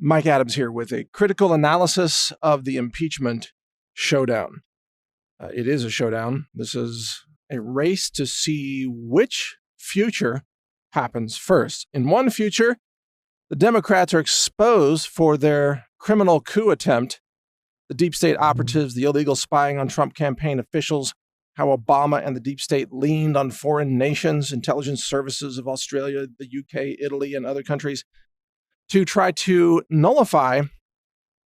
Mike Adams here with a critical analysis of the impeachment showdown. It is a showdown. This is a race to see which future happens first. In one future, the Democrats are exposed for their criminal coup attempt, the deep state operatives, the illegal spying on Trump campaign officials, how Obama and the deep state leaned on foreign nations, intelligence services of Australia, the UK, Italy, and other countries to try to nullify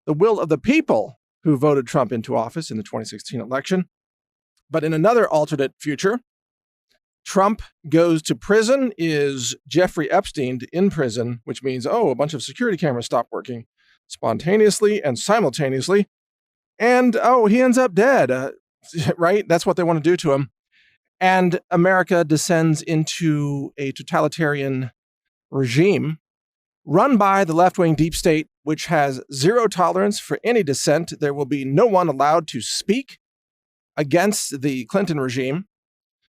the will of the people who voted Trump into office in the 2016 election. But in another alternate future, Trump goes to prison, is Jeffrey Epstein in prison, which means, a bunch of security cameras stop working spontaneously and simultaneously. And, he ends up dead, right? That's what they want to do to him. And America descends into a totalitarian regime run by the left-wing deep state, which has zero tolerance for any dissent. There will be no one allowed to speak against the Clinton regime.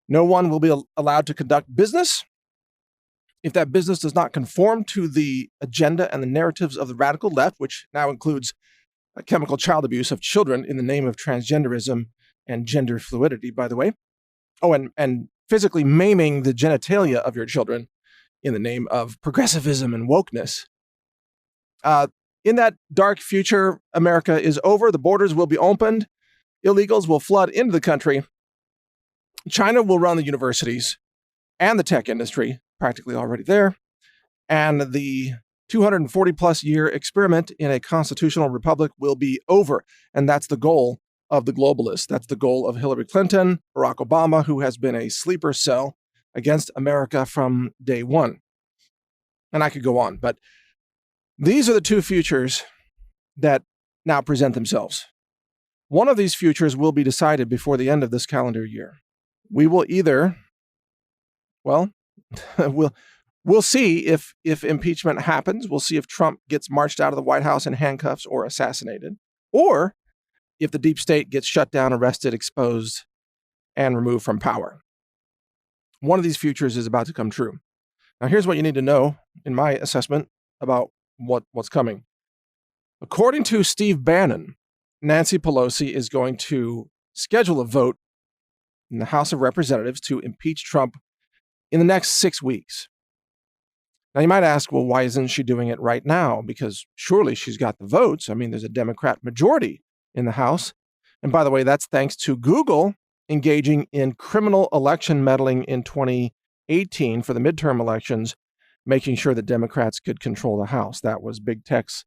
No one will be allowed to conduct business if that business does not conform to the agenda and the narratives of the radical left, which now includes chemical child abuse of children in the name of transgenderism and gender fluidity, by the way. And physically maiming the genitalia of your children in the name of progressivism and wokeness. In that dark future, America is over. The borders will be opened. Illegals will flood into the country. China will run the universities and the tech industry, practically already there. And the 240-plus year experiment in a constitutional republic will be over. And that's the goal of the globalists. That's the goal of Hillary Clinton, Barack Obama, who has been a sleeper cell against America from day one. And I could go on, but these are the two futures that now present themselves. One of these futures will be decided before the end of this calendar year. We will either, we'll see if impeachment happens. We'll see if Trump gets marched out of the White House in handcuffs or assassinated, or if the deep state gets shut down, arrested, exposed, and removed from power. One of these futures is about to come true. Now, here's what you need to know, in my assessment, about what's coming. According to Steve Bannon, Nancy Pelosi is going to schedule a vote in the House of Representatives to impeach Trump in the next 6 weeks. Now, you might ask, well, why isn't she doing it right now? Because surely she's got the votes. I mean, there's a Democrat majority in the House. And by the way, that's thanks to Google engaging in criminal election meddling in 2018 for the midterm elections, making sure that Democrats could control the House. That was big tech's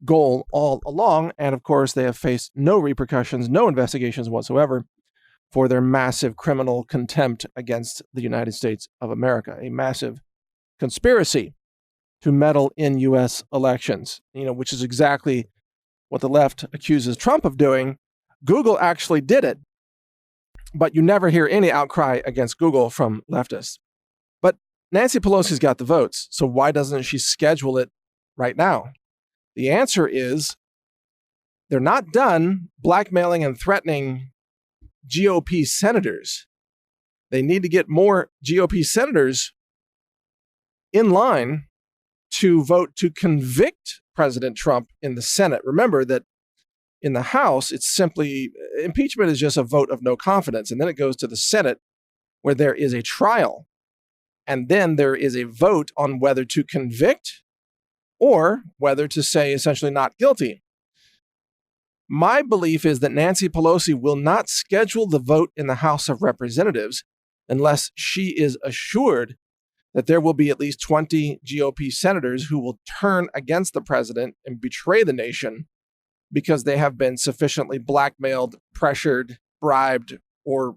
goal all along. And of course, they have faced no repercussions, no investigations whatsoever for their massive criminal contempt against the United States of America, a massive conspiracy to meddle in U.S. elections, which is exactly what the left accuses Trump of doing. Google actually did it. But you never hear any outcry against Google from leftists. But Nancy Pelosi's got the votes, so why doesn't she schedule it right now? The answer is they're not done blackmailing and threatening GOP senators. They need to get more GOP senators in line to vote to convict President Trump in the Senate. Remember that in the House, it's simply, impeachment is just a vote of no confidence. And then it goes to the Senate where there is a trial. And then there is a vote on whether to convict or whether to say essentially not guilty. My belief is that Nancy Pelosi will not schedule the vote in the House of Representatives unless she is assured that there will be at least 20 GOP senators who will turn against the president and betray the nation because they have been sufficiently blackmailed, pressured, bribed, or,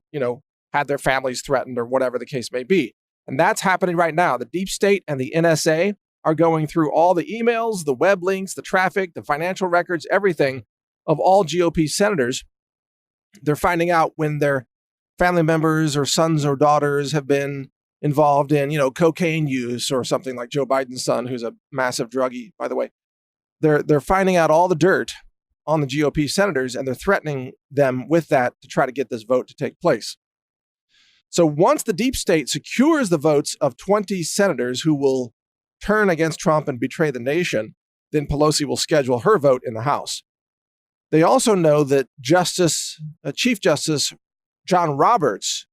had their families threatened or whatever the case may be. And that's happening right now. The deep state and the NSA are going through all the emails, the web links, the traffic, the financial records, everything of all GOP senators. They're finding out when their family members or sons or daughters have been involved in, cocaine use or something, like Joe Biden's son, who's a massive druggie, by the way. They're finding out all the dirt on the GOP senators, and they're threatening them with that to try to get this vote to take place. So once the deep state secures the votes of 20 senators who will turn against Trump and betray the nation, then Pelosi will schedule her vote in the House. They also know that Chief Justice John Roberts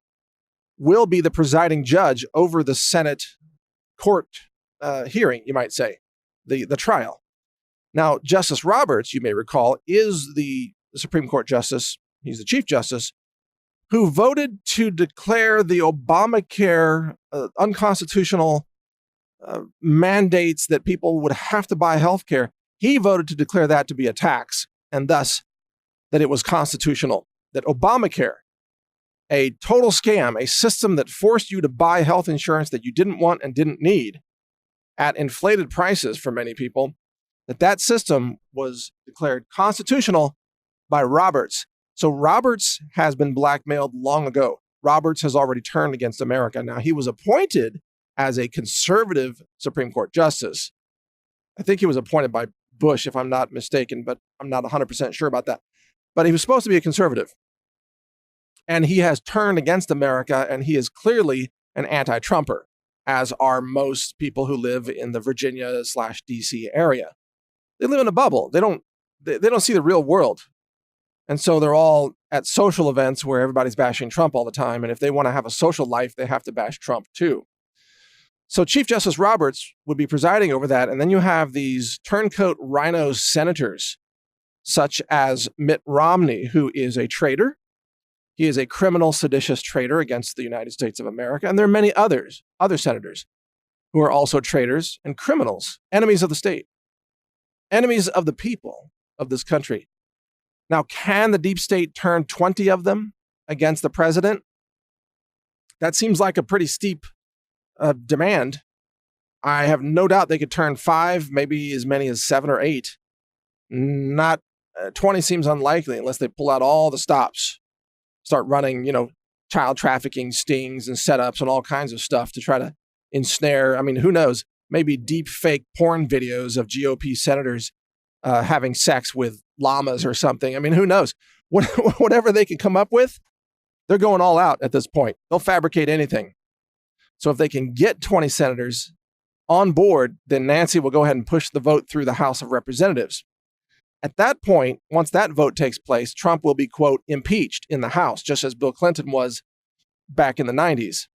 will be the presiding judge over the Senate court hearing, you might say, the trial. Now, Justice Roberts, you may recall, is the Supreme Court justice. He's the Chief Justice who voted to declare the Obamacare unconstitutional mandates that people would have to buy health care. He voted to declare that to be a tax, and thus that it was constitutional, that Obamacare, a total scam, a system that forced you to buy health insurance that you didn't want and didn't need at inflated prices for many people, that system was declared constitutional by Roberts. So Roberts has been blackmailed long ago. Roberts has already turned against America. Now, he was appointed as a conservative Supreme Court justice. I think he was appointed by Bush, if I'm not mistaken, but I'm not 100% sure about that. But he was supposed to be a conservative. And he has turned against America, and he is clearly an anti-Trumper, as are most people who live in the Virginia/DC area. They live in a bubble. They don't see the real world. And so they're all at social events where everybody's bashing Trump all the time. And if they want to have a social life, they have to bash Trump too. So Chief Justice Roberts would be presiding over that. And then you have these turncoat rhino senators, such as Mitt Romney, who is a traitor. He is a criminal, seditious traitor against the United States of America. And there are many other senators who are also traitors and criminals, enemies of the state, enemies of the people of this country. Now, can the deep state turn 20 of them against the president? That seems like a pretty steep demand. I have no doubt they could turn 5, maybe as many as 7 or 8. Not 20 seems unlikely unless they pull out all the stops, start running, child trafficking stings and setups and all kinds of stuff to try to ensnare. I mean, who knows? Maybe deep fake porn videos of GOP senators having sex with llamas or something. I mean, who knows? Whatever they can come up with, they're going all out at this point. They'll fabricate anything. So if they can get 20 senators on board, then Nancy will go ahead and push the vote through the House of Representatives. At that point, once that vote takes place, Trump will be, quote, impeached in the House, just as Bill Clinton was back in the 90s,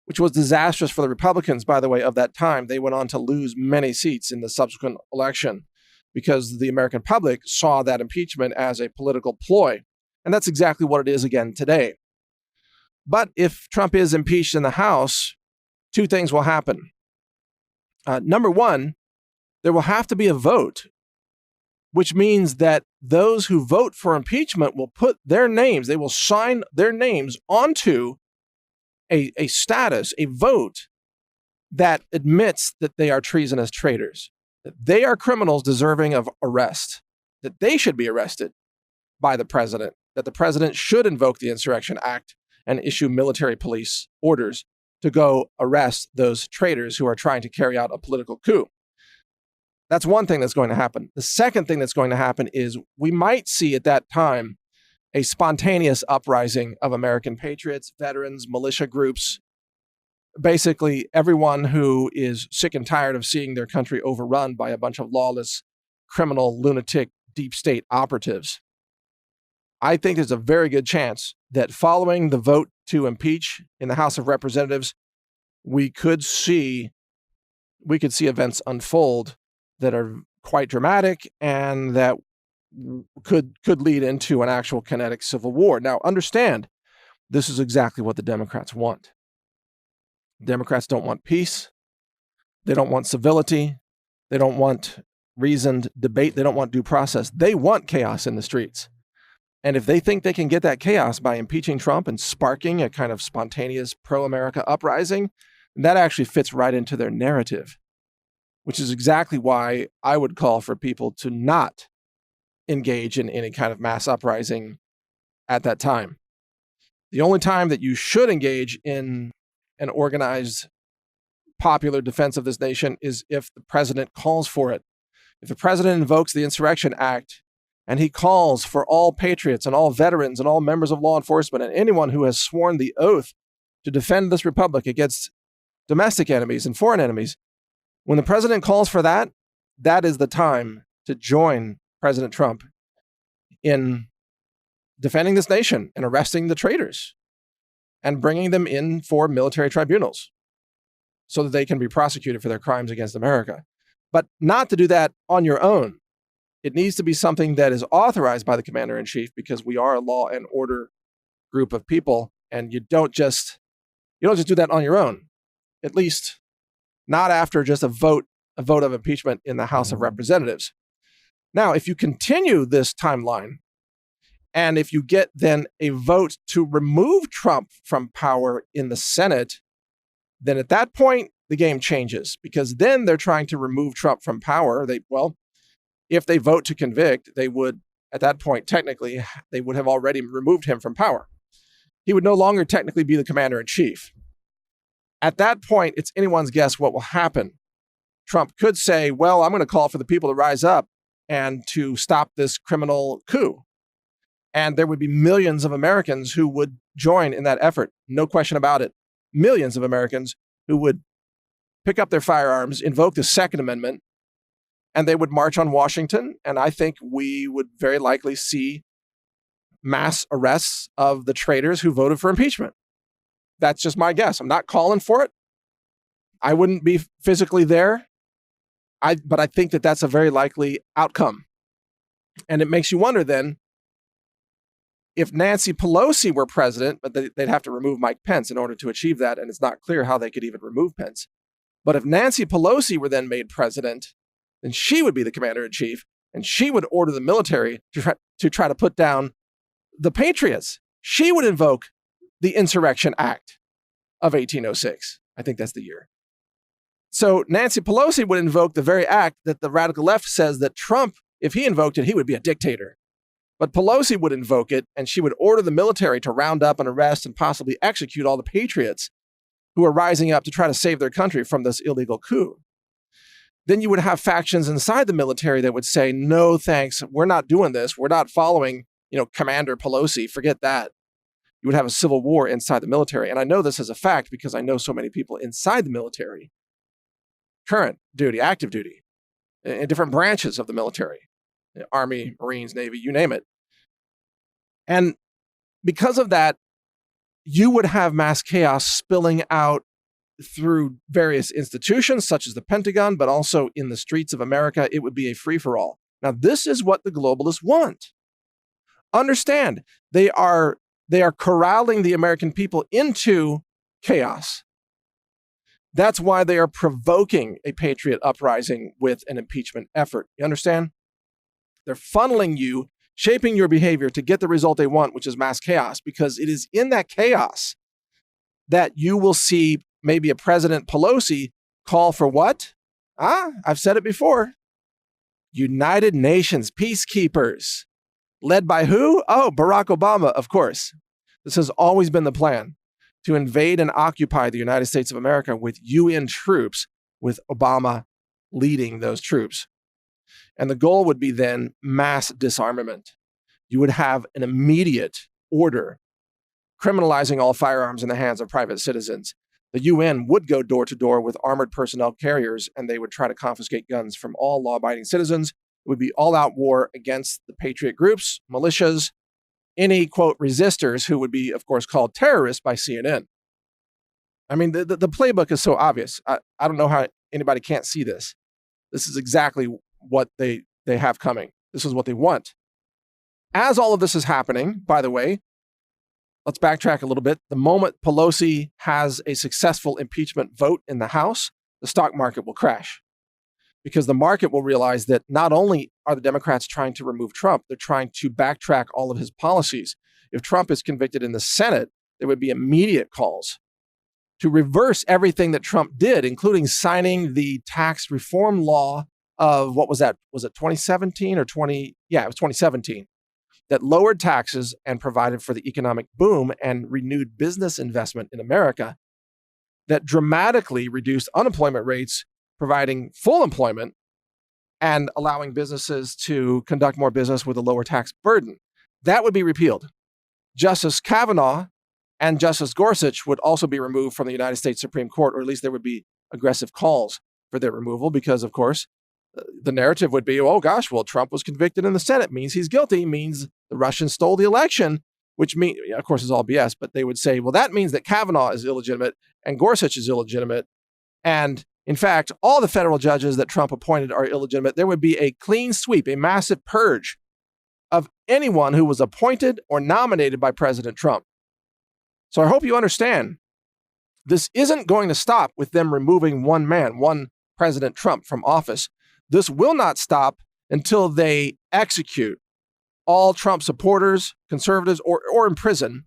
which was disastrous for the Republicans, by the way, of that time. They went on to lose many seats in the subsequent election because the American public saw that impeachment as a political ploy. And that's exactly what it is again today. But if Trump is impeached in the House, 2 things will happen. Number one, there will have to be a vote, which means that those who vote for impeachment will put their names, they will sign their names onto a status, a vote that admits that they are treasonous traitors, that they are criminals deserving of arrest, that they should be arrested by the president, that the president should invoke the Insurrection Act and issue military police orders to go arrest those traitors who are trying to carry out a political coup. That's one thing that's going to happen. The second thing that's going to happen is we might see at that time a spontaneous uprising of American patriots, veterans, militia groups, basically everyone who is sick and tired of seeing their country overrun by a bunch of lawless, criminal, lunatic, deep state operatives. I think there's a very good chance that following the vote to impeach in the House of Representatives, we could see events unfold that are quite dramatic and that could lead into an actual kinetic civil war. Now, understand, this is exactly what the Democrats want. Democrats don't want peace. They don't want civility. They don't want reasoned debate. They don't want due process. They want chaos in the streets. And if they think they can get that chaos by impeaching Trump and sparking a kind of spontaneous pro-America uprising, that actually fits right into their narrative, which is exactly why I would call for people to not engage in any kind of mass uprising at that time. The only time that you should engage in an organized popular defense of this nation is if the president calls for it. If the president invokes the Insurrection Act and he calls for all patriots and all veterans and all members of law enforcement and anyone who has sworn the oath to defend this republic against domestic enemies and foreign enemies, when the president calls for that, that is the time to join President Trump in defending this nation and arresting the traitors and bringing them in for military tribunals so that they can be prosecuted for their crimes against America. But not to do that on your own. It needs to be something that is authorized by the commander-in-chief, because we are a law and order group of people, and you don't just do that on your own. At least not after just a vote of impeachment in the House of Representatives. Now, if you continue this timeline, and if you get then a vote to remove Trump from power in the Senate, then at that point, the game changes, because then they're trying to remove Trump from power. If they vote to convict, they would, at that point, technically, they would have already removed him from power. He would no longer technically be the commander-in-chief. At that point, it's anyone's guess what will happen. Trump could say, well, I'm going to call for the people to rise up and to stop this criminal coup. And there would be millions of Americans who would join in that effort. No question about it. Millions of Americans who would pick up their firearms, invoke the Second Amendment, and they would march on Washington. And I think we would very likely see mass arrests of the traitors who voted for impeachment. That's just my guess. I'm not calling for it. I wouldn't be physically there. But I think that that's a very likely outcome. And it makes you wonder then, if Nancy Pelosi were president, but they'd have to remove Mike Pence in order to achieve that, and it's not clear how they could even remove Pence. But if Nancy Pelosi were then made president, then she would be the commander-in-chief, and she would order the military to try to put down the patriots. She would invoke the Insurrection Act of 1806. I think that's the year. So Nancy Pelosi would invoke the very act that the radical left says that Trump, if he invoked it, he would be a dictator. But Pelosi would invoke it, and she would order the military to round up and arrest and possibly execute all the patriots who are rising up to try to save their country from this illegal coup. Then you would have factions inside the military that would say, no, thanks, we're not doing this. We're not following, Commander Pelosi. Forget that. You would have a civil war inside the military. And I know this as a fact because I know so many people inside the military, current duty, active duty, in different branches of the military. Army, Marines, Navy, you name it. And because of that, you would have mass chaos spilling out through various institutions such as the Pentagon, but also in the streets of America. It would be a free-for-all. Now, this is what the globalists want. Understand, they are corralling the American people into chaos. That's why they are provoking a patriot uprising with an impeachment effort. You understand? They're funneling you, shaping your behavior to get the result they want, which is mass chaos, because it is in that chaos that you will see maybe a President Pelosi call for what? I've said it before. United Nations peacekeepers. Led by who? Oh, Barack Obama, of course. This has always been the plan, to invade and occupy the United States of America with UN troops, with Obama leading those troops. And the goal would be then mass disarmament. You would have an immediate order criminalizing all firearms in the hands of private citizens. The UN would go door to door with armored personnel carriers, and they would try to confiscate guns from all law-abiding citizens. It would be all-out war against the patriot groups, militias, any, quote, resistors who would be, of course, called terrorists by CNN. I mean, the playbook is so obvious. I don't know how anybody can't see this. This is exactly what they have coming. This is what they want. As all of this is happening, by the way, let's backtrack a little bit. The moment Pelosi has a successful impeachment vote in the House, the stock market will crash, because the market will realize that not only are the Democrats trying to remove Trump, they're trying to backtrack all of his policies. If Trump is convicted in the Senate, there would be immediate calls to reverse everything that Trump did, including signing the tax reform law of, what was that? Was it 2017 or 20? Yeah, it was 2017, that lowered taxes and provided for the economic boom and renewed business investment in America, that dramatically reduced unemployment rates, providing full employment and allowing businesses to conduct more business with a lower tax burden. That would be repealed. Justice Kavanaugh and Justice Gorsuch would also be removed from the United States Supreme Court, or at least there would be aggressive calls for their removal because, of course, the narrative would be, oh gosh, well, Trump was convicted in the Senate, means he's guilty, means the Russians stole the election, which means, of course, is all BS, but they would say, well, that means that Kavanaugh is illegitimate and Gorsuch is illegitimate. And in fact, all the federal judges that Trump appointed are illegitimate. There would be a clean sweep, a massive purge of anyone who was appointed or nominated by President Trump. So I hope you understand, this isn't going to stop with them removing one man, one President Trump from office. This will not stop until they execute all Trump supporters, conservatives, or imprison,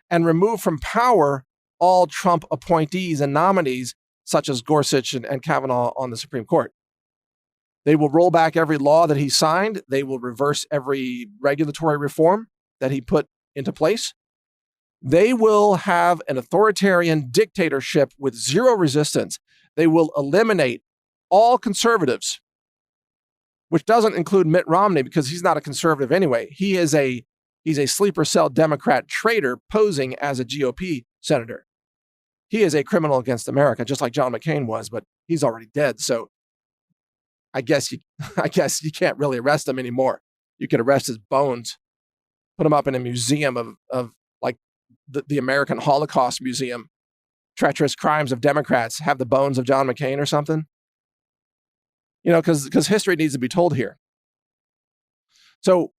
and remove from power all Trump appointees and nominees, such as Gorsuch and Kavanaugh on the Supreme Court. They will roll back every law that he signed. They will reverse every regulatory reform that he put into place. They will have an authoritarian dictatorship with zero resistance. They will eliminate all conservatives, which doesn't include Mitt Romney because he's not a conservative anyway. He's a sleeper cell Democrat traitor posing as a GOP senator. He is a criminal against America, just like John McCain was, but he's already dead. So I guess you can't really arrest him anymore. You could arrest his bones, put him up in a museum of like the American Holocaust Museum, treacherous crimes of Democrats, have the bones of John McCain or something. Because history needs to be told here. So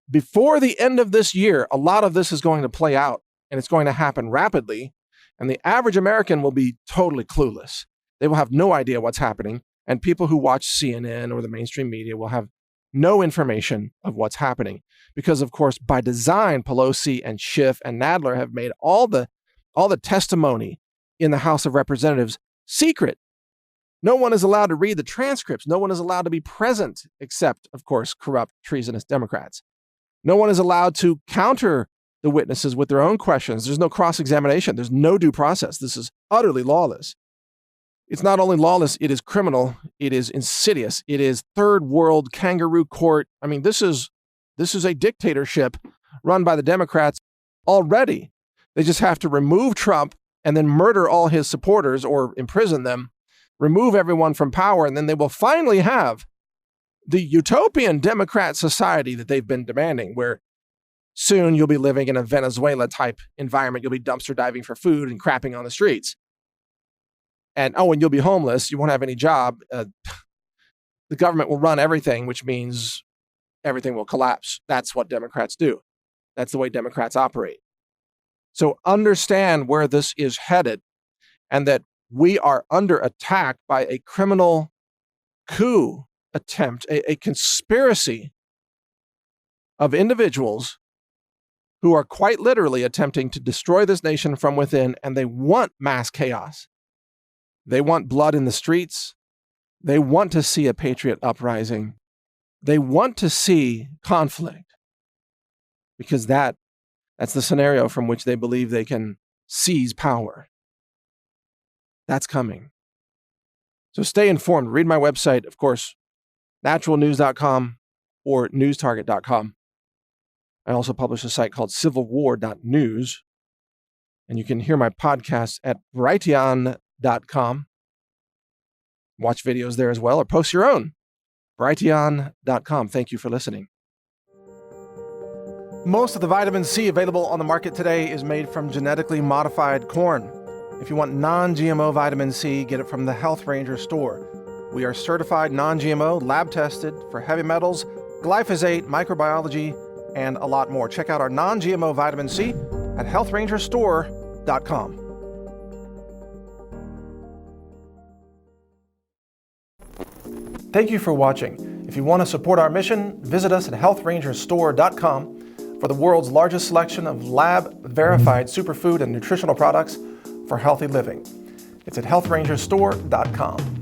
before the end of this year, a lot of this is going to play out, and it's going to happen rapidly, and the average American will be totally clueless. They will have no idea what's happening, and people who watch CNN or the mainstream media will have no information of what's happening. Because, of course, by design, Pelosi and Schiff and Nadler have made all the testimony in the House of Representatives secret. No one is allowed to read the transcripts. No one is allowed to be present, except, of course, corrupt, treasonous Democrats. No one is allowed to counter the witnesses with their own questions. There's no cross-examination. There's no due process. This is utterly lawless. It's not only lawless, it is criminal. It is insidious. It is third world kangaroo court. I mean, this is a dictatorship run by the Democrats already. They just have to remove Trump and then murder all his supporters or imprison them, remove everyone from power, and then they will finally have the utopian Democrat society that they've been demanding, where soon you'll be living in a Venezuela-type environment. You'll be dumpster diving for food and crapping on the streets. And you'll be homeless. You won't have any job. The government will run everything, which means everything will collapse. That's what Democrats do. That's the way Democrats operate. So understand where this is headed, and that we are under attack by a criminal coup attempt, a conspiracy of individuals who are quite literally attempting to destroy this nation from within, and they want mass chaos. They want blood in the streets. They want to see a patriot uprising. They want to see conflict, because that's the scenario from which they believe they can seize power. That's coming. So stay informed. Read my website, of course, naturalnews.com or newstarget.com. I also publish a site called civilwar.news, and you can hear my podcasts at brighteon.com. Watch videos there as well, or post your own. brighteon.com. Thank you for listening. Most of the vitamin C available on the market today is made from genetically modified corn. If you want non-GMO vitamin C, get it from the Health Ranger store. We are certified non-GMO, lab-tested for heavy metals, glyphosate, microbiology, and a lot more. Check out our non-GMO vitamin C at healthrangerstore.com. Thank you for watching. If you want to support our mission, visit us at healthrangerstore.com for the world's largest selection of lab-verified superfood and nutritional products for healthy living. It's at healthrangerstore.com.